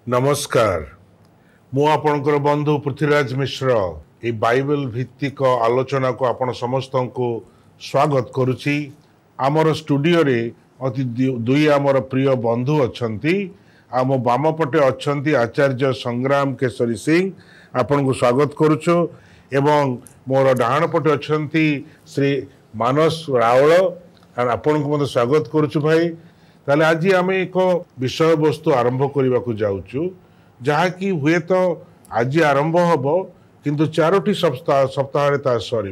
नमस्कार मु आपणकर बंधु पृथ्वीराज मिश्र ये बाइबल भित्तिक आलोचना को आपण समस्त को स्वागत करुछि। आमर स्टूडियो रे अति दुई आमर प्रिय बंधु अछंती। आम बाम पटे अछंती आचार्य संग्राम केशरी सिंह आपण को स्वागत करुछु एवं मोर डाहाण पटे अछंती श्री मानस रावल आपण को मते स्वागत करुछु भाई। ताले आज आम एक विषय वस्तु आरंभ करने को जाऊँ जहाँकि हुए तो आज आरंभ हम किंतु चारोटी सप्ताह सर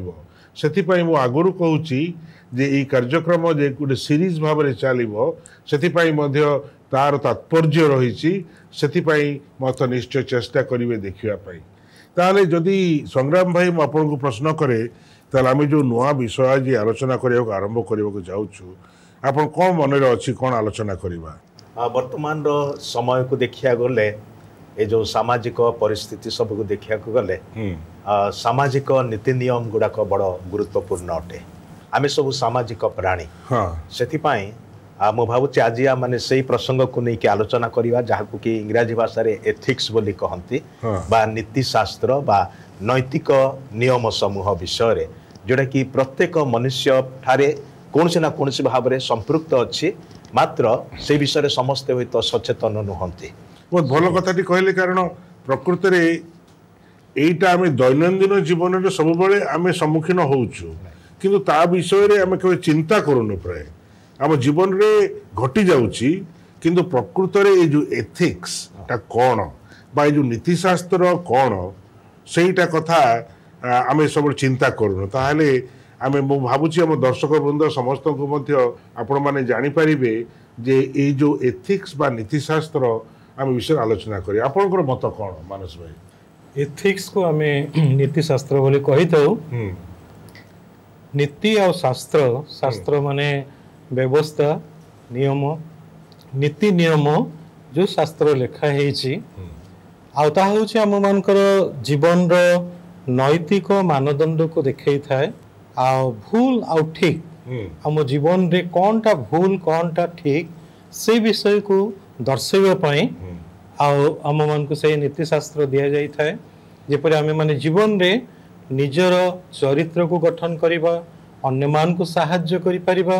से मु आगुरी कहूँ जे ये कार्यक्रम जे गोटे सीरीज भाव में चलो से तार तात्पर्य रही मत निश्चय चेष्टा करेंगे देखापी। ताले जदि संग्राम भाई मुझे प्रश्न करे ताले आम जो नुआ विषय आज आलोचना करने आरंभ करने को जाऊँ आपण कौन मन अच्छी कौन आलोचना करवा वर्तमान समय को देखिया गले ए जो सामाजिक परिस्थिति सब को देखिया गले सामाजिक नीति नियम गुड़ाक बड़ गुरुत्वपूर्ण अटे। आमे सब सामाजिक प्राणी से मु भावुँ आज माने से प्रसंग को लेकिन आलोचना करवा जहाँ कि इंग्राजी भाषा एथिक्स बोली कहती बा नीति शास्त्र बा नैतिक नियम समूह विषय जोटा कि प्रत्येक मनुष्य ठारे कौन से ना कौन से भाव में संपृक्त अच्छी मात्र से विषय समस्ते हुई तो सचेतन नुहंती। बहुत भल कथाटी कहले कारण प्रकृत में यहीटा आम दैनंदिन जीवन में सब आम सम्मुखीन होचु किंतु ता विषय रे आम केवल चिंता करूनु प्राय आम जीवन रे घटी जाउची किंतु प्रकृत में ये जो एथिक्स ता कौन बा जो नीतिशास्त्र कौन सेटा कथा आम सब चिंता करूनु ताहले आमे मु भावुची आम दर्शक वृंद समस्त को आपण माने जानी परिबे जे ए जो एथिक्स बा नीतिशास्त्र आम विषय आलोचना करी आपनकर मत कौन मानस भाई? एथिक्स को आमे नीतिशास्त्र बोली कही थाउ। नीति और शास्त्र शास्त्र माने व्यवस्था नियम नीति नियम जो शास्त्र लेखा हेछि आ ता होछि आम मानकर जीवन रो नैतिक मानदंड को देखै थाए आ भूल आ ठीक आम जीवन रे कौन टा भूल कौन टा ठीक से विषय को दर्शाइबा आम मान को से नीति शास्त्र दि जाई थाए जेपरि आमे माने जीवन रे निजर चरित्र को गठन करिबा अन्य मान को सहाय्य करि परिबा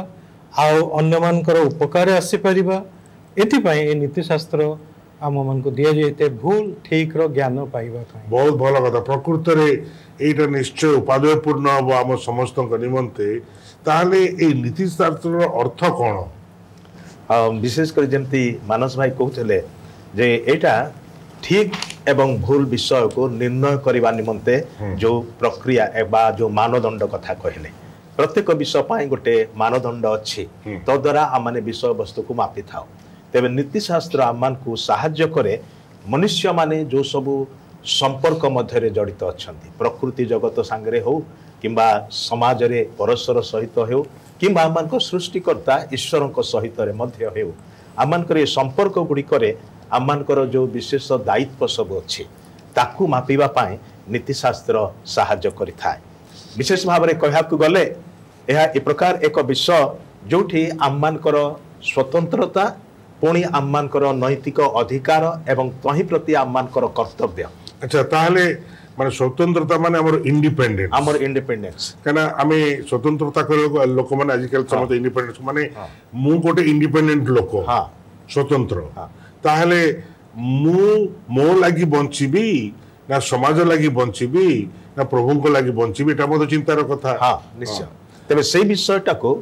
आ अन्य मान कर उपकार आसी परिबा एथि पय ए नीति शास्त्र आम मान को दिया जाइते भूल ठीक रो ज्ञान पाइबा। बहुत भल कथा प्रकृत रे एटा निश्चय उपादेयपूर्ण हम आम समस्त निमंते ताहले ए नीति शास्त्र अर्थ कौन विशेषकर जमती मानस भाई कहते जे एटा ठीक एवं भूल विषय को निर्णय करने निमंते जो प्रक्रिया एवं जो मानदंड कथा कहले प्रत्येक विषय पाई गोटे मानदंड अच्छी तो द्वारा आम विषय वस्तु को मापी था तेरे नीति शास्त्र आम को साहाय्य करे मनुष्य माने जो सबू संपर्क मध्य जड़ित अच्छा प्रकृति जगत सांगरे हो किंबा समाज रे परस्पर सहित हो किंबा आम सृष्टिकर्ता ईश्वर सहित हो आम संपर्क गुड़िक आम जो विशेष दायित्व सब अच्छी ताकू मापिबा पाए नीतिशास्त्र साहाय्य करिथाए। विशेष भाव में कहया गले यह ए प्रकार एक विषय जोठी आम स्वतंत्रता पुणी आम नैतिक अधिकार एवं तही प्रति आम कर्तव्य। अच्छा ताहले माने स्वतंत्रता माने हमर इंडिपेंडेंस कना आमे स्वतंत्रता कर लोक माने आजिकल समस्त इंडिपेंडेंस माने मु गोटे इंडिपेंडेंट लोक स्वतंत्र ताहले मु मो लागि बंचिबी ना समाज लागि बंचिबी ना प्रभु को लागि बंचिबी एटा मत चिंतार कथा। निश्चय तबे से विषयटा को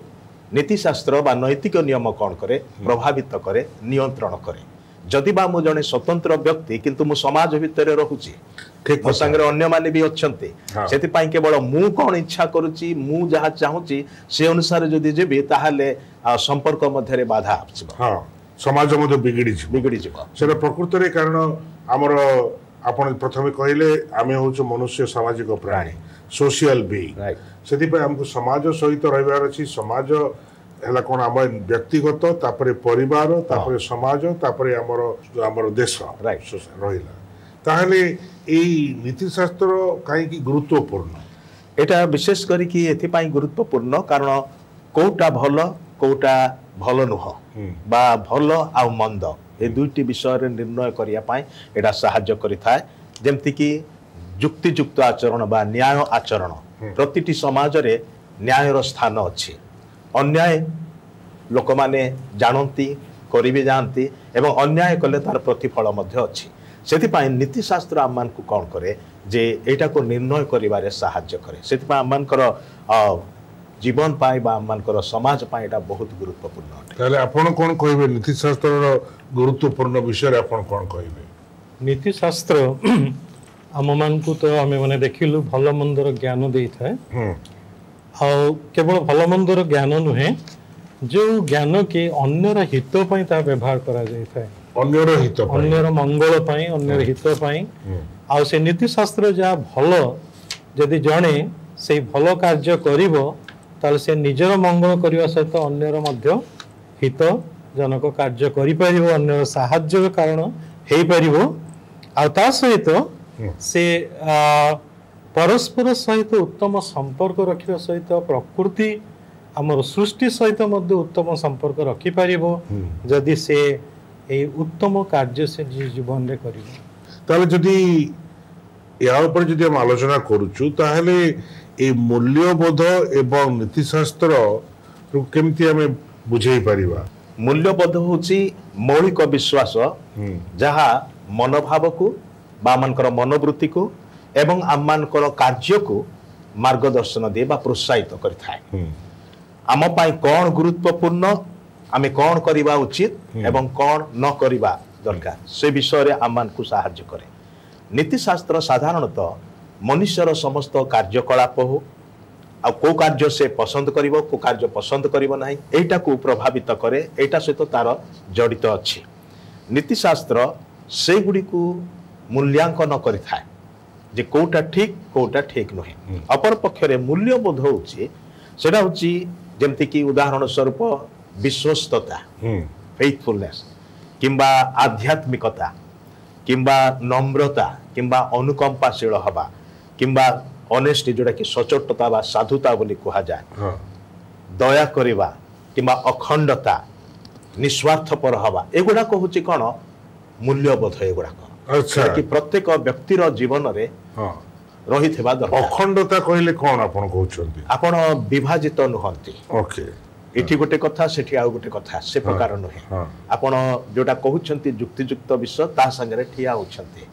नीति शास्त्र बा नैतिक नियम कौन करे प्रभावित करे नियंत्रण करे जदि बा मु जने स्वतंत्र व्यक्ति किंतु मु समाज भितर रहुची मो संगे अन्य माने भी अछंती सेति पाई केवल मु कोन इच्छा करूची मु जहा चाहूची से अनुसार जदि जेबी ताहाले संपर्क मध्य रे बाधा आछिबो समाज मध्य बिगड़ी जिवो सेटा प्रकृति रे कारण हमर आपण प्रथमे कहले आमे होछु मनुष्य सामाजिक प्राणी सोशल बीइंग सेति पे हमको समाज सहित रहबार अछि समाज हला कोन आम व्यक्तिगत तापरे परिवार तापरे समाज तापरे हमर देश रहिला ताहले एई नीति शास्त्र काई की गुरुत्वपूर्ण एटा विशेष करी कि एथि पाई गुरुत्वपूर्ण कारण कोटा भल कोटा भल नुह बा भल आ मंद ए दुईटी विषय रे निर्णय करिया पाए एटा सहाय्य करिथाय जेमति कि युक्तियुक्त आचरण बा न्याय आचरण प्रतिटी समाज रे न्यायर स्थान अछि अन्याय लोक माने जानती करिबे जानती एवं अन्याय कले तार प्रतिफल मध्य अछि सेति पाए नीति शास्त्र आमान को कोन करे जे एटा को निर्णय करिवारे सहाय्य करे सेति पाए आमान कर जीवन पाए बा आमान कर समाज पाए एटा बहुत गुरुत्वपूर्ण अटे ताले आपण कोन कहबे नीति शास्त्र रो गुरुत्वपूर्ण विषय रे आपण कोन कहबे नीति शास्त्र आम मान को तो आम मैंने देखिलु भल मंदर ज्ञान दे थाए केवल भल मंदर ज्ञान नुहे जो ज्ञान के अन्यर हित पई ता व्यवहार करा जाय थाए अन्यर हित पई अन्यर मंगल पई अन्यर हित पई आ से नीति शास्त्र जा भल यदि जणे से भल कार्य करिवो ताल से निजर मंगल करिवा सहित अन्यर मध्य हित जनक कार्य करि परिवो अन्यर सहाय्य कारण हेई परिवो आ ता सहित से परस्पर सहित उत्तम संपर्क रखिवा सहित प्रकृति आमर सृष्टि सहित मध्य उत्तम संपर्क रखि पारिबो जदि से ए उत्तम कार्य से जीवन रे करिवो ताले जदि या ऊपर जदि हम आलोचना करूछु ताहले ए मूल्यबोध एवं नीति शास्त्र केमती हमें बुझेई परिबा मूल्यबोध होची मौलिक विश्वास जहा मनोभाव को बा मानकर मनोवृत्ति को एवं आम मानकर कार्य को मार्गदर्शन दे बा प्रोत्साहित करिथाय आम पाई कौन गुरुत्वपूर्ण आमे कौन करिबा उचित एवं कौन न करिबा दरकार से विषय रे आम मान को सहाय्य करे नीति शास्त्र साधारणतः मनुष्यर समस्त कार्यकलाप हो आ को कार्य से पसंद करिवो को कार्य पसंद करिवो नाही एटा को प्रभावित करे एटा सहित तार जड़ित अछि नीति शास्त्र से गुडी को मूल्यांकन करिथाय जे कोटा ठीक नहे अपर पक्ष रे मूल्यबोध होची सेटा होची जेमति कि उदाहरण स्वरूप विश्वस्तता फेथफुलनेस किंबा आध्यात्मिकता किंबा नम्रता किंबा अनुकंपाशील हवा किंबा ऑनेस्टी जोड़ा कि सचोटता बा साधुता बोली कहा जाए दया करिबा किंबा अखंडता निस्वार्थपर हवा एगुड़ा कहूची कौन मूल्यबोध एगुड़ा अच्छा कि प्रत्येक व्यक्तिर जीवन रे रही थिबा दरकार अखंडता कहले कोन आपण कहउछंती आपण विभाजित नुहंती ओके एठी गोटे कथा सेठी आउ गोटे कथा से प्रकार नुहे आपण जोटा कहउछंती युक्तियुक्त विषय ता संगे ठिया होछंती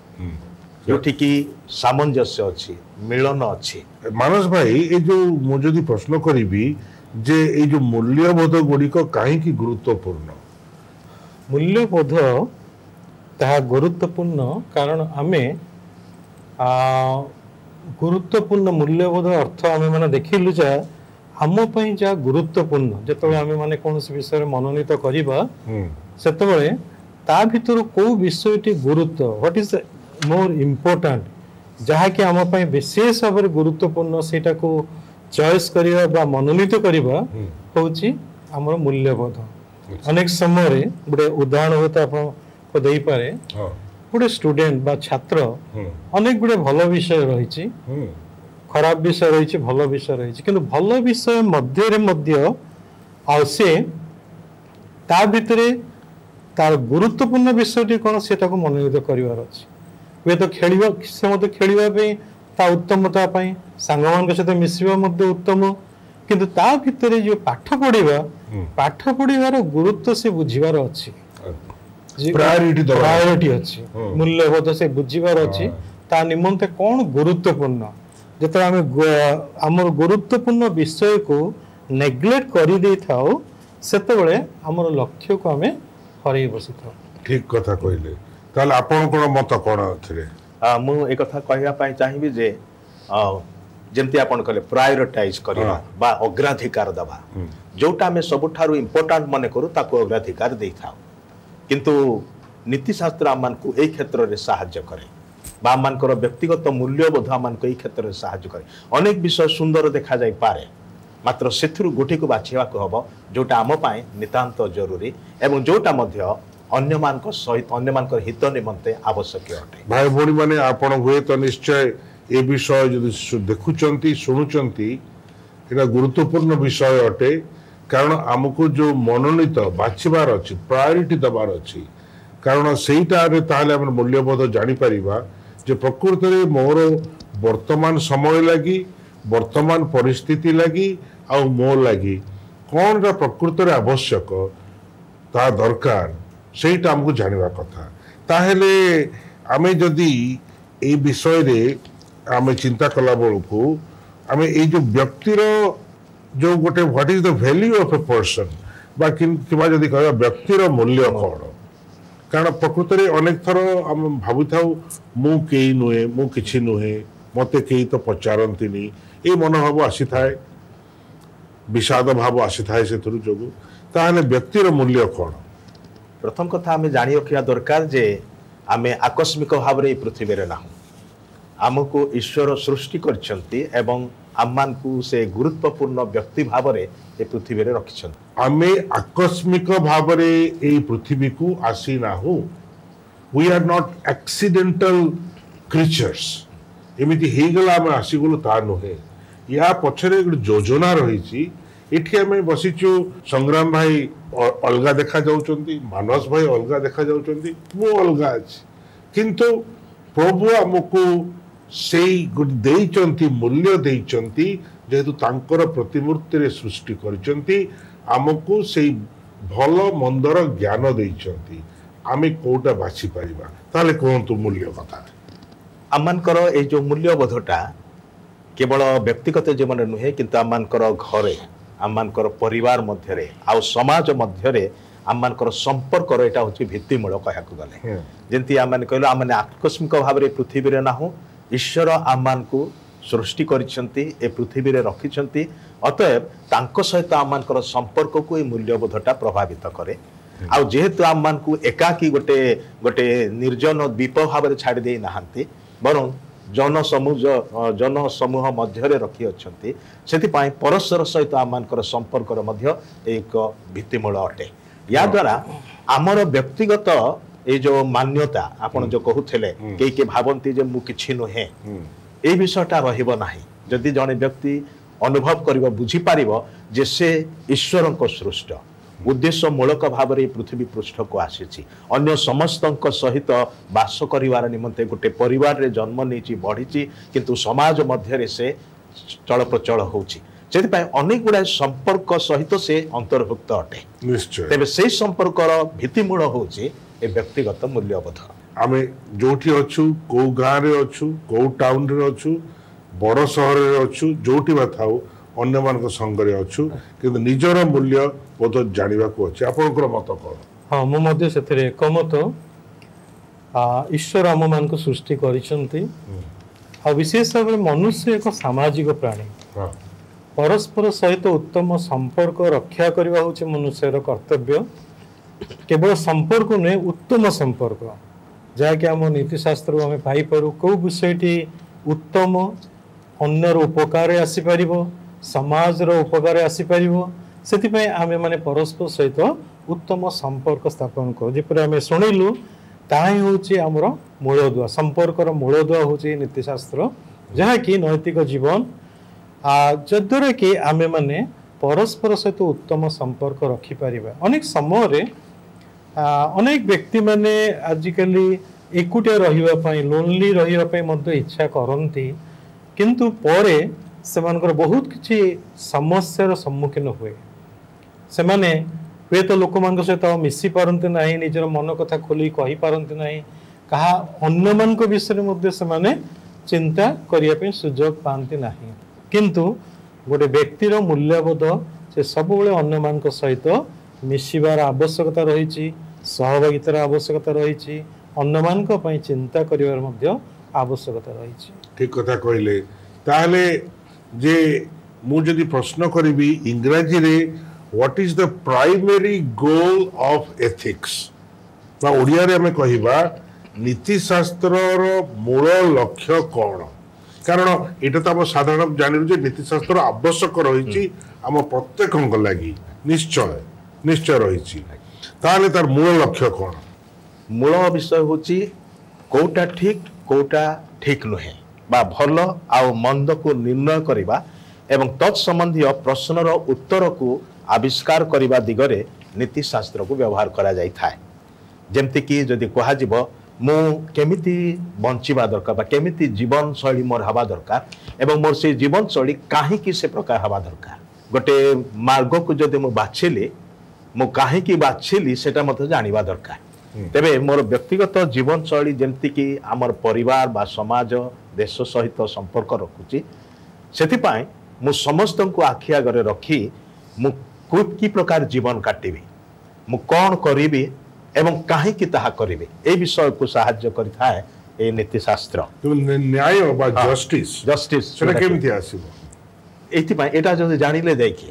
जोठी कि सामंजस्य अछि मिलन अछि मानस भाई ए जो मु जदी प्रश्न करिबी जे ए जो मूल्यबोध गुडी को काहे की गुरुत्वपूर्ण मूल्यबोध ता गुरुत्वपूर्ण कारण आमे गुरुत्वपूर्ण मूल्यबोध अर्थ आमे माने देखिलु जा हम पई जा गुरुत्वपूर्ण जतबे आमे माने कोनसी विषय मनोनीत करिबा सेतबे ता भितर को विषयटी गुरुत्व व्हाट इज मोर इम्पोर्टेंट जहा कि हम पई विशेष भाव गुरुत्वपूर्ण सेटा को चॉइस करिबा बा मनोनीत करिबा होची हमर मूल्यबोध अनेक समय रे बडे उदाहरण होता आपण को देई पारे गोटे स्टूडेंट बा छात्र अनेक गुड़े भल विषय रही खराब विषय रही भल विषय रही किंतु भल विषय मध्य से ता भितरे तार गुरुत्वपूर्ण विषयटी कौन से मनोनीत करार अच्छे वे तो खेल से मत खेल उत्तमता सांग सहित मिसवा उत्तम किंतु ता भितरे जो पाठ पढ़ार गुरुत्व से बुझीबार अच्छी प्रायोरिटी अच्छी मूल्यबोध से बुझीबार अच्छी ता निमंते कौन गुरुत्वपूर्ण जिते आम गुरुत्वपूर्ण विषय को नेग्लेक्ट कर दे था सेतबेले हमर लक्ष्य को आमे हरई बसी था ठीक कथा कहले ताल आपन को मत कोन अथरे मु एक कथा कहया पाई चाहिबी जे जेमती आपन कहले प्रायोरिटाइज करबा बा अग्राधिकार दबा जोटा हमें सबुठारु इंपोर्टेंट माने करू ताको अग्राधिकार देई थाओ किंतु नीति शास्त्र आमान को एई क्षेत्र रे सहाय्य करे बा आमानकर व्यक्तिगत मूल्यबोध आमान को एई क्षेत्र रे सहाय्य करे अनेक विषय सुंदर देखा जाय पारे मात्र सेथुरु गोटी को बाछिबा को हबो जोटा आम पाए नितांत जरूरी एवं जोटा मध्य अन्य मानक सहित अन्य मानकर हित निमंते आवश्यक अटे भाई भोनी माने आपण हुए तो निश्चय ए विषय जदि देखुचंती सुनुचंती एटा गुरुत्वपूर्ण विषय अटे कारण आमको जो मनोनीत बाछिबार अछि प्रायोरिटी दबार अछि କାରଣ ସେଇଟାରେ ତାହେଲେ ଆମେ ମୂଲ୍ୟବୋଧ ଜାଣିପାରିବା ଯେ ପ୍ରକୃତରେ ମୋର ବର୍ତ୍ତମାନ ସମୟ ଲାଗି ବର୍ତ୍ତମାନ ପରିସ୍ଥିତି ଲାଗି ଆଉ ମୋ ଲାଗି କ'ଣଟା ପ୍ରକୃତରେ ଆବଶ୍ୟକ ତା ଦରକାର ସେଇଟା ଆମକୁ ଜାଣିବା କଥା। ତାହେଲେ ଆମେ ଯଦି এই বিষୟରେ ଆମେ ଚିନ୍ତା କଲା ବେଳକୁ ଆମେ ଏଇ ଯେଉଁ ବ୍ୟକ୍ତିର ଯେଉଁ ଗୋଟେ what is the value of a person ବା କିମ୍ବା ଯଦି କହିବା ବ୍ୟକ୍ତିର ମୂଲ୍ୟ କ'ଣ, କାରଣ ପ୍ରକୃତରେ ଅନେକ ଥର ଆମେ ଭାବୁଥାଉ ମୁଁ କେହି ନୁହେଁ, ମୁଁ କିଛି ନୁହେଁ, ମୋତେ କେହି ତ ପଚାରନ୍ତିନି, ଏଇ ମନୋଭାବ ଆସିଥାଏ, ବିଷାଦ ଭାବ ଆସିଥାଏ ସେଥିରୁ ଯୋଗୁଁ। ତାହେଲେ ବ୍ୟକ୍ତିର ମୂଲ୍ୟ କ'ଣ? ପ୍ରଥମ କଥା ଆମେ ଜାଣି ରଖିବା ଦରକାର ଯେ ଆମେ ଆକସ୍ମିକ ଭାବରେ ଏହି ପୃଥିବୀରେ ନାହୁଁ। ଆମକୁ ଈଶ୍ୱର ସୃଷ୍ଟି କରିଛନ୍ତି ଏବଂ ଆମମାନଙ୍କୁ ସେ ଗୁରୁତ୍ୱପୂର୍ଣ୍ଣ ବ୍ୟକ୍ତି ଭାବରେ ଏ ପୃଥିବୀରେ ରଖିଛନ୍ତି। ଆମେ ଆକସ୍ମିକ ଭାବରେ ଏହି ପୃଥିବୀକୁ ଆସିନାହୁଁ। We are not accidental creatures. एमती ହେଇଗଲା ଆମେ ଆସିଗଲୁ ତା ନୁହେଁ। या पछरे एक योजना रही। एठी आम बसीचु संग्राम भाई अलगा देखा जाउचंती, मानस भाई अलगा देखा जाउचंती, मु अलगा अछि, किंतु प्रभु आमको सेई देइचंती, मूल्य देइचंती, जेहेतु तांकर प्रतिमूर्ति रे सृष्टि करचंती, आमको सेई भल मंदर ज्ञान देइचंती। आमे कोटा बाछि परिबा ताले कोंतु मूल्य कथा आमनकर ए जो मूल्यबोधटा केवल व्यक्तिगत जीवन नुहे किंतु आमनकर घरे, आमनकर परिवार मध्यरे आ समाज मध्यरे आमनकर संपर्क एटा होची भित्तिमूल कहयाकु गले। जेंति आमन कहलो आमने आकस्मिक भाबरे पृथ्वी रे नाहु, ईश्वर आमनकु सृष्टि करिसंती, ए पृथ्वी रे रखिसंती, अतएव तांको सहित आमनकर संपर्क को ए मूल्यबोधटा प्रभावित करे। आ जेहेतु आमनकु एकाकी गोटे गोटे निर्जन द्वीप भाबरे छाडी देई नाहंती, बरं जनसमूह मध्य रखी अच्छा से परस्पर सहित आमर संपर्क एक भित्तिमूल अटे। या द्वारा आमर व्यक्तिगत ये जो मान्यता आपन जो कहूले कई भावती जे मु किछि नुहे, ये विषयटा रहिबो नाही। जदि जने व्यक्ति अनुभव करिवो, बुझी पारिबो जे से ईश्वर को सृष्ट उद्देश्यमूलक भाव में पृथ्वी पृष्ठ को आसी, अन्य समस्त सहित बास करिवार निमंते गोटे परिवार रे जन्म नहीं बढ़ी, किंतु समाज मध्य से चल प्रचल होछि, अनेक गुड़ा संपर्क सहित से अंतर्भुक्त अटे। तेरे से संपर्क भित्तिमूल होछि ए व्यक्तिगत मूल्यबोध। आम जो अच्छु, कौ गाँव रे अच्छु, कौ टाउन रे अच्छु, बड़ सहर रे अच्छु, जोटी बा थाउ अन्य मान संगे अच्छु, किंतु निजर मूल्य बोध जानिबा को अछि। आपनकर मत कोन? हाँ, मु मध्य सेथिरे एकमत। ईश्वर आम मान को सृष्टि करिसंती, आ विशेष भाव मनुष्य एक सामाजिक प्राणी। परस्पर सहित उत्तम संपर्क रक्षा करबा होछि मनुष्यर कर्तव्य। केवल संपर्क नुहे, उत्तम संपर्क जहाँकि आम नीतिशास्त्र आम पाइपरू कौ विषयटी उत्तम, अन्यर उपकार आसीपर, समाज उपकार आसीपर, से आम मैंने परस्पर सहित उत्तम संपर्क स्थापन करूँ। जपर आम शुणिलु ताही हूँ आमर मूलदुआ, संपर्कर मूलदुआ हूँ नीतिशास्त्र, जहाँकि नैतिक जीवन जद्वारा कि आम मैंने परस्पर सहित उत्तम संपर्क रखिपर। अनेक समय अनेक व्यक्ति माने आजिकल एकुटिया रही, लोनली रही इच्छा करती, किंतु परे सेमानकर बहुत किसी समस्यार सम्मुखीन हुए। से माने हुए तो लोक मान सहित मिसी पारती ना, निजर मन कथा खोली कही पारती ना, कहा अन्य मान विषय में से माने चिंता करने सुजोग पाती ना। किंतु गोटे व्यक्तिर मूल्यबोध से सब बेले अन्य मान सहित मिसिबार आवश्यकता रही, सहभागितार आवश्यकता रही, अन्य मान चिंता करिवार आवश्यकता रही। ठीक कथा कहले। ताहले जे मु जदि प्रश्न करी इंग्राजी रे what is the primary goal of ethics, बा ओडिया रे हमें कहिबा नीतिशास्त्र मूल लक्ष्य कौन? कारण एटा तो हम साधारण जानिरु जे नीतिशास्त्र आवश्यक रही आम प्रत्येक लगी निश्चय निश्चय रही। ताहले तार मूल लक्ष्य कौन? मूल विषय होची कोटा ठीक नुहे, बा भल आ मंद को निर्णय करिबा एवं तत्संबंधी प्रश्नर उत्तर को आविष्कार करिबा दिगरे नीतिशास्त्र को व्यवहार करा जाय थाए। ଯେମିତି କି ଯଦି କୁହାଯିବ ମୁଁ କେମିତି ବଞ୍ଚିବା ଦରକାର ବା କେମିତି ଜୀବନଶୈଳୀ ମୋର ହେବା ଦରକାର ଏବଂ ମୋର ସେ ଜୀବନଶୈଳୀ କାହିଁକି ସେ ପ୍ରକାର ହେବା ଦରକାର ଗୋଟେ ମାର୍ଗକୁ ଯଦି ମୁଁ ବାଛିଲି ମୁଁ କାହିଁକି ବାଛିଲି ସେଟା ମୋତେ ଜାଣିବା ଦରକାର ତେବେ ମୋର ବ୍ୟକ୍ତିଗତ ଜୀବନଶୈଳୀ ଯେମିତିକି ଆମର ପରିବାର ବା ସମାଜ ଦେଶ ସହିତ ସମ୍ପର୍କ ରଖୁଛି ସେଥିପାଇଁ ମୁଁ ସମସ୍ତଙ୍କୁ ଆଖି ଆଗରେ ରଖି ମୁଁ କି ପ୍ରକାର ଜୀବନ କାଟିବି ମୁଁ କ'ଣ କରିବି ଏବଂ କାହିଁକି ତାହା କରିବି এই বিষয়କୁ ସାହାଯ୍ୟ କରିଥାଏ এই ନୀତିଶାସ୍ତ୍ର ନ୍ୟାୟ ବା ଜଷ୍ଟିସ୍ ଜଷ୍ଟିସ୍ ସେଟା କେମିତି ଆସିବ এইଥିପାଇଁ ଏଇଟା ଯଦି ଜାଣିଲେ ଯାଇକି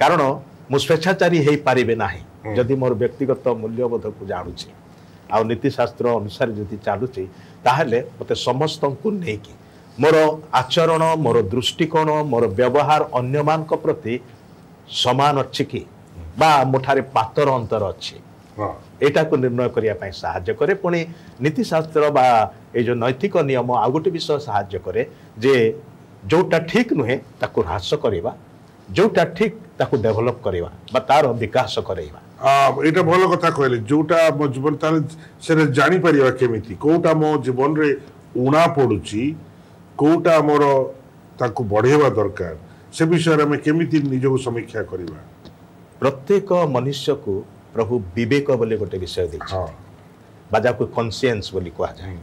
କାରଣ ମୁଁ ସ୍ୱେଚ୍ଛାଚାରୀ ହେଇପାରିବେ ନାହିଁ ଯଦି ମୋର ବ୍ୟକ୍ତିଗତ ମୂଲ୍ୟବୋଧକୁ ଜାଣୁଛି ଆଉ ନୀତିଶାସ୍ତ୍ର ଅନୁସାରେ ଯଦି ଚାଲୁଛି ତାହେଲେ ମୋତେ ସମସ୍ତଙ୍କୁ ନେଇକି ମୋର ଆଚରଣ ମୋର ଦୃଷ୍ଟିକୋଣ ମୋର ବ୍ୟବହାର ଅନ୍ୟମାନଙ୍କ ପ୍ରତି ସମାନ ଅଛି କି ବା ମୋଠାରେ ପାତର ଅନ୍ତର ଅଛି ଏଟାକୁ ନିର୍ଣ୍ଣୟ କରିବା ପାଇଁ ସାହାଯ୍ୟ କରେ ପୁଣି ନୀତିଶାସ୍ତ୍ର ବା ଏଇ ଯେଉଁ ନୈତିକ ନିୟମ ଆଉ ଗୋଟେ ବିଷୟ ସାହାଯ୍ୟ କରେ ଯେ ଯୋଉଟା ଠିକ ନୁହେଁ ତାକୁ ହ୍ରାସ କରିବା ଯୋଉଟା ଠିକ ତାକୁ ଡେଭଲପ କରିବା ବା ତାର ବିକାଶ କରାଇବା ଏଇଟା ଭଲ କଥା କହିଲେ ଯୋଉଟା ମୋ ଜୀବନ ତାହେଲେ ସେଟା ଜାଣିପାରିବା କେମିତି କୋଉଟା ମୋ ଜୀବନରେ ଉଣା ପଡୁଛି କୋଉଟା ଆମର ତାକୁ ବଢେଇବା ଦରକାର ସେ ବିଷୟରେ ଆମେ କେମିତି ନିଜକୁ ସମୀକ୍ଷା କରିବା ପ୍ରତ୍ୟେକ ମନୁଷ୍ୟକୁ ପ୍ରଭୁ ବିବେକ ବୋଲି ଗୋଟେ ବିଷୟ ଦେଇଛି ବା ଯାହାକୁ କନସିଏନ୍ସ ବୋଲି କୁହାଯାଏ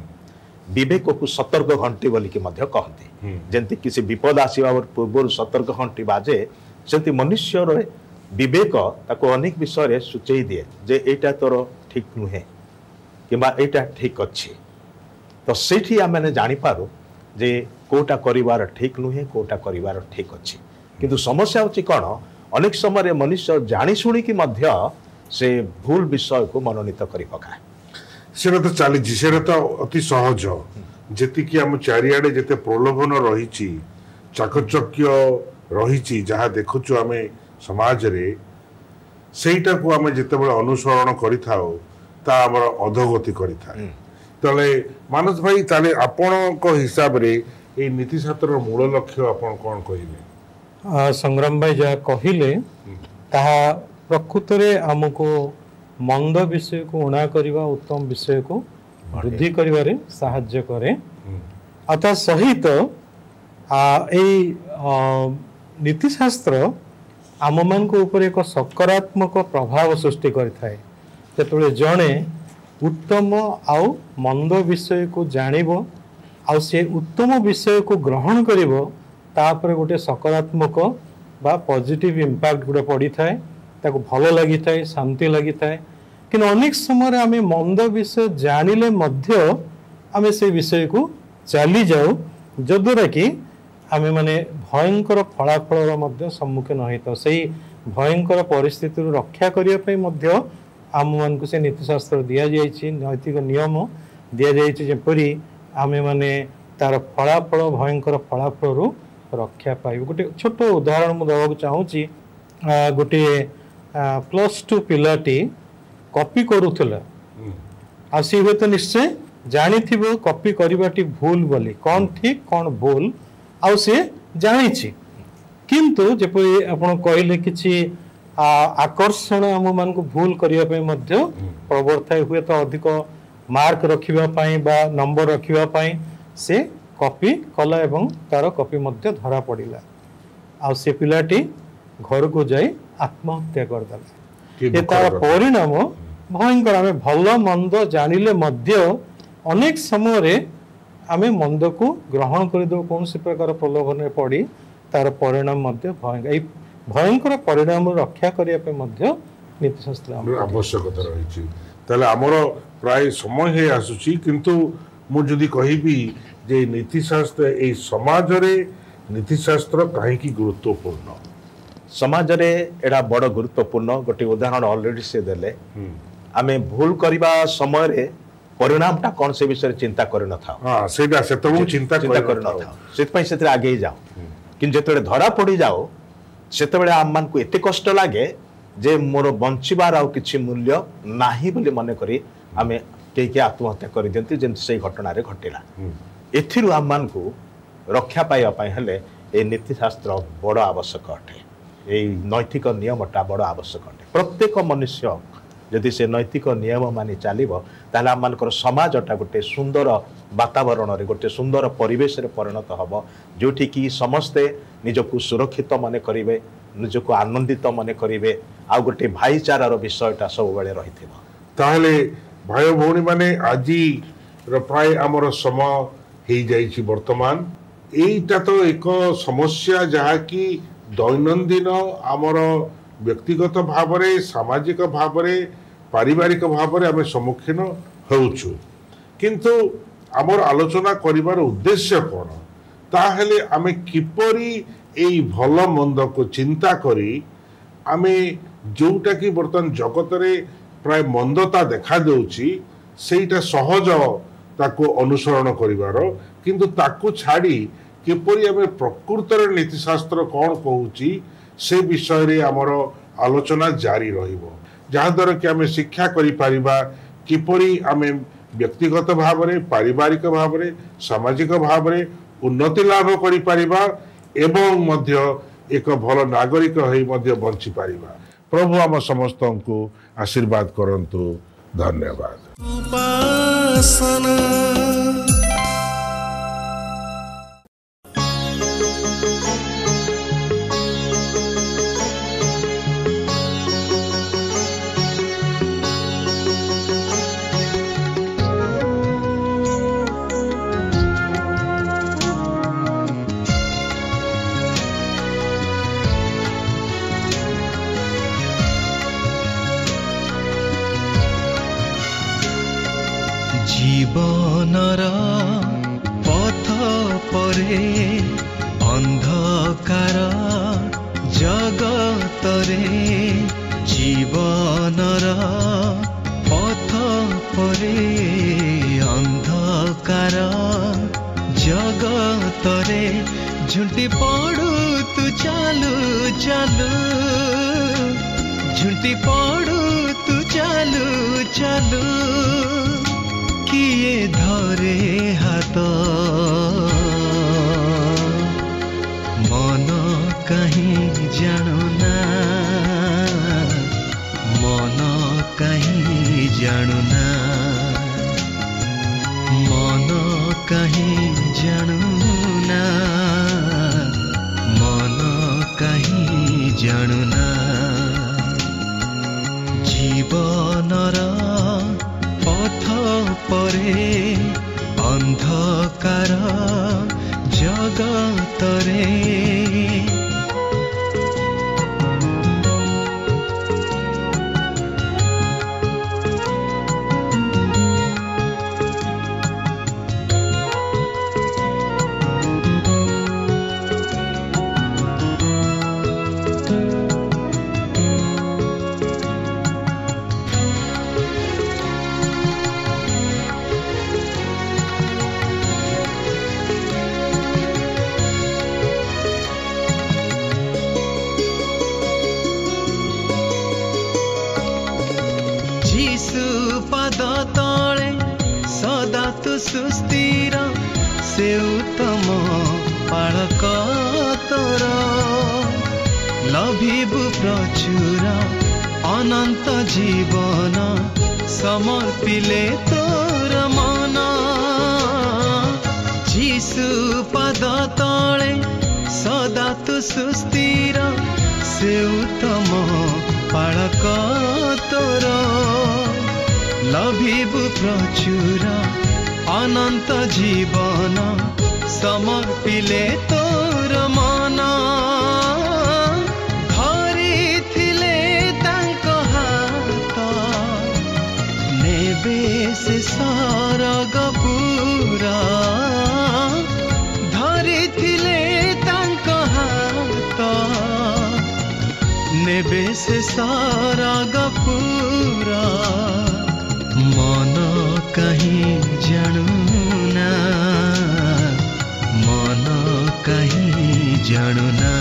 ବିବେକକୁ ସତର୍କ ଘଣ୍ଟି ବୋଲିକି ମଧ୍ୟ କହନ୍ତି ଯେମିତି କିଛି ବିପଦ ଆସିବା ପୂର୍ବରୁ ସତର୍କ ଘଣ୍ଟି ବାଜେ ସେମିତି ମନୁଷ୍ୟର ବିବେକ ତାକୁ ଅନେକ ବିଷୟରେ ସୂଚେଇ ଦିଏ ଯେ ଏଇଟା ତୋର ଠିକ ନୁହେଁ କିମ୍ବା ଏଇଟା ଠିକ ଅଛି ତ ସେଇଠି ଆମେ ଜାଣିପାରୁ ଯେ କୋଉଟା କରିବାର ଠିକ ନୁହେଁ କୋଉଟା କରିବାର ଠିକ ଅଛି କିନ୍ତୁ ସମସ୍ୟା ହେଉଛି କ'ଣ ଅନେକ ସମୟରେ ମନୁଷ୍ୟ ଜାଣି ଶୁଣିକି ମଧ୍ୟ ସେ ଭୁଲ ବିଷୟକୁ ମନୋନୀତ କରି ପକାଏ ସେଟା ତ ଚାଲିଛି ସେଟା ତ ଅତି ସହଜ ଯେତିକି ଆମ ଚାରିଆଡେ ଯେତେ ପ୍ରଲୋଭନ ରହିଛି ଚାକଚକ୍ୟ ରହିଛି ଯାହା ଦେଖୁଛୁ ଆମେ ସମାଜରେ ସେଇଟାକୁ ଆମେ ଯେତେବେଳେ ଅନୁସରଣ କରିଥାଉ ତା ଆମର ଅଧୋଗତି କରିଥାଏ ତାହେଲେ ମାନସ ଭାଇ ତାହେଲେ ଆପଣଙ୍କ ହିସାବରେ ଏଇ ନୀତିଶାସ୍ତ୍ରର ମୂଳ ଲକ୍ଷ୍ୟ ଆପଣ କ'ଣ କହିବେ ସଂଗ୍ରାମ ଭାଇ ଯାହା କହିଲେ ତାହା ପ୍ରକୃତରେ ଆମକୁ ମନ୍ଦ ବିଷୟକୁ ଉଣା କରିବା ଉତ୍ତମ ବିଷୟକୁ ବୃଦ୍ଧି କରିବାରେ ସାହାଯ୍ୟ କରେ ଆଉ ତା ସହିତ ଏଇ ନୀତିଶାସ୍ତ୍ର ଆମମାନଙ୍କ ଉପରେ ଏକ ସକାରାତ୍ମକ ପ୍ରଭାବ ସୃଷ୍ଟି କରିଥାଏ ଯେତେବେଳେ ଜଣେ ଉତ୍ତମ ଆଉ ମନ୍ଦ ବିଷୟକୁ ଜାଣିବ ଆଉ ସେ ଉତ୍ତମ ବିଷୟକୁ ଗ୍ରହଣ କରିବ ତାପରେ ଗୋଟେ ସକାରାତ୍ମକ ବା ପଜିଟିଭ ଇମ୍ପାକ୍ଟ ଗୋଟେ ପଡ଼ିଥାଏ ତାକୁ ଭଲ ଲାଗିଥାଏ ଶାନ୍ତି ଲାଗିଥାଏ କିନ୍ତୁ ଅନେକ ସମୟରେ ଆମେ ମନ୍ଦ ବିଷୟ ଜାଣିଲେ ମଧ୍ୟ ଆମେ ସେ ବିଷୟକୁ ଚାଲିଯାଉ ଯଦ୍ୱାରା କି ଆମେ ମାନେ ଭୟଙ୍କର ଫଳାଫଳର ମଧ୍ୟ ସମ୍ମୁଖୀନ ହୋଇଥାଉ ସେଇ ଭୟଙ୍କର ପରିସ୍ଥିତିରୁ ରକ୍ଷା କରିବା ପାଇଁ ମଧ୍ୟ ଆମମାନଙ୍କୁ ସେ ନୀତିଶାସ୍ତ୍ର ଦିଆଯାଇଛି ନୈତିକ ନିୟମ ଦିଆଯାଇଛି ଯେପରି ଆମେମାନେ ତାର ଫଳାଫଳ ଭୟଙ୍କର ଫଳାଫଳରୁ ରକ୍ଷା ପାଇବୁ ଗୋଟେ ଛୋଟ ଉଦାହରଣ ମୁଁ ଦେବାକୁ ଚାହୁଁଛି ଗୋଟିଏ +2 ପିଲାଟି କପି କରୁଥିଲା ଆଉ ସେ ହୁଏତ ନିଶ୍ଚୟ ଜାଣିଥିବ କପି କରିବାଟି ଭୁଲ ବୋଲି କ'ଣ ଠିକ କ'ଣ ଭୁଲ ଆଉ ସେ ଜାଣିଛି କିନ୍ତୁ ଯେପରି ଆପଣ କହିଲେ କିଛି ଆକର୍ଷଣ ଆମମାନଙ୍କୁ ଭୁଲ କରିବା ପାଇଁ ମଧ୍ୟ ପ୍ରବର୍ତ୍ତାଏ ହୁଏତ ଅଧିକ ମାର୍କ ରଖିବା ପାଇଁ ବା ନମ୍ବର ରଖିବା ପାଇଁ ସେ କପି କଲା ଏବଂ ତାର କପି ମଧ୍ୟ ଧରା ପଡ଼ିଲା ଆଉ ସେ ପିଲାଟି ଘରକୁ ଯାଇ ଆତ୍ମହତ୍ୟା କରିଦେଲା ଏ ତାର ପରିଣାମ ଭୟଙ୍କର ଆମେ ଭଲ ମନ୍ଦ ଜାଣିଲେ ମଧ୍ୟ ଅନେକ ସମୟରେ ଆମେ ମନ୍ଦକୁ ଗ୍ରହଣ କରିଦେଉ କୌଣସି ପ୍ରକାର ପ୍ରଲୋଭନରେ ପଡ଼ି ତାର ପରିଣାମ ମଧ୍ୟ ଭୟଙ୍କର ଏଇ ଭୟଙ୍କର ପରିଣାମରୁ ରକ୍ଷା କରିବା ପାଇଁ ମଧ୍ୟ ନୀତିଶାସ୍ତ୍ର ଆବଶ୍ୟକତା ରହିଛି ତାହେଲେ ଆମର ପ୍ରାୟ ସମୟ ହେଇ ଆସୁଛି କିନ୍ତୁ ମୁଁ ଯଦି କହିବି ଯେ ନୀତିଶାସ୍ତ୍ର ଏଇ ସମାଜରେ ନୀତିଶାସ୍ତ୍ର କାହିଁକି ଗୁରୁତ୍ୱପୂର୍ଣ୍ଣ ସମାଜରେ ଏଇଟା ବଡ଼ ଗୁରୁତ୍ୱପୂର୍ଣ୍ଣ ଗୋଟେ ଉଦାହରଣ ଅଲରେଡି ସେ ଦେଲେ ଆମେ ଭୁଲ କରିବା ସମୟରେ ପରିଣାମଟା କ'ଣ ସେ ବିଷୟରେ ଚିନ୍ତା କରିନଥାଉ ସେଇଟା ସେତେବେଳକୁ ଚିନ୍ତା କରିନଥାଉ ସେଥିପାଇଁ ସେଥିରେ ଆଗେଇ ଯାଉ କିନ୍ତୁ ଯେତେବେଳେ ଧରା ପଡ଼ିଯାଉ ସେତେବେଳେ ଆମମାନଙ୍କୁ ଏତେ କଷ୍ଟ ଲାଗେ ଯେ ମୋର ବଞ୍ଚିବାର ଆଉ କିଛି ମୂଲ୍ୟ ନାହିଁ ବୋଲି ମନେ କରି ଆମେ କେହି ଆତ୍ମହତ୍ୟା କରିଦିଅନ୍ତି ଯେମିତି ସେଇ ଘଟଣାରେ ଘଟିଲା ଏଥିରୁ ଆମମାନଙ୍କୁ ରକ୍ଷା ପାଇବା ପାଇଁ ହେଲେ এই ନୀତିଶାସ୍ତ୍ର ବଡ଼ ଆବଶ୍ୟକ ଅଟେ এই ନୈତିକ ନିୟମଟା ବଡ଼ ଆବଶ୍ୟକ ଅଟେ ପ୍ରତ୍ୟେକ ମନୁଷ୍ୟ जदि से नैतिक नियम मानि चलो ताहले आम मानकर समाजटा गोटे सुंदर वातावरण रे गोटे सुंदर परिवेश रे परिणत हम जोठी कि समस्ते निजको सुरक्षित मन करेंगे निजको आनंदित मन करेंगे आ गोटे भाईचारार विषयटा सब बेले रही ताहले भाई भौणी माने आज प्राय आमर समय हो जाइछि वर्तमान एटा तो एक समस्या जहाँ कि दैनंदिन आमर व्यक्तिगत भाव में सामाजिक भाव में पारिवारिक भाव में आम सम्मुखीन होउछु किंतु आमर आलोचना करिवार उद्देश्य कौन ताहले आमे किपरि एई भल मंद को चिंता करी आमे जोटा कि बर्तमान जगत रे प्राय मंदता देखा देउछि सेटा सहज ताको अनुसरण करिवार किंतु ताको छाड़ी किपरि आमे प्रकृत नीतिशास्त्र कौन कहूछि से विषय रे आमर आलोचना जारी रहिबो जहाँ द्वारा कि आमे शिक्षा करि परिबा किपरि आमे व्यक्तिगत भाव में पारिवारिक भाव में सामाजिक भाव में उन्नति लाभ करि परिबा एवं मध्य एक भल नागरिक होई मध्य बंची परिबा। प्रभु आम समस्त को आशीर्वाद करंतु। धन्यवाद। जीवनर पथ परे अंधकार जगतरे जीवनर पथ परे अंधकार जगतरे झुंटी पड़ू तू चालू चालू झुंटी पड़ू तू चालू चालू किए धरे हाथ मन कहीं जानुना मन कहीं जानुना मन कहीं जानुना मन कहीं जानुना जीवनर पथ परे अंधकार जगतरे पद तले सदा तु सुस्थिर से उत्तम पालक तोर लभिबु प्रचुर अनंत जीवन समर्पिले तोर मन जीसु पद तले सदा तु सुस्थिर से उत्तम पालक तोर लभिबु प्रचुर अनंत जीवन समर्पिले तोर मन धरी थिले तांको हाथ नेबे से सरग पूरा धरी थिले तांको हाथ नेबे से सरग पूरा मन कहीं जानुना मन कहीं जानुना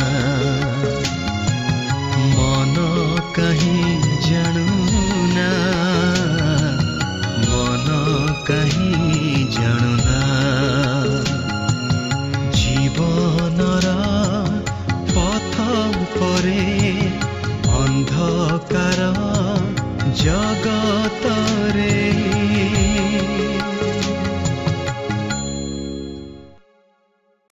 मन कहीं जानु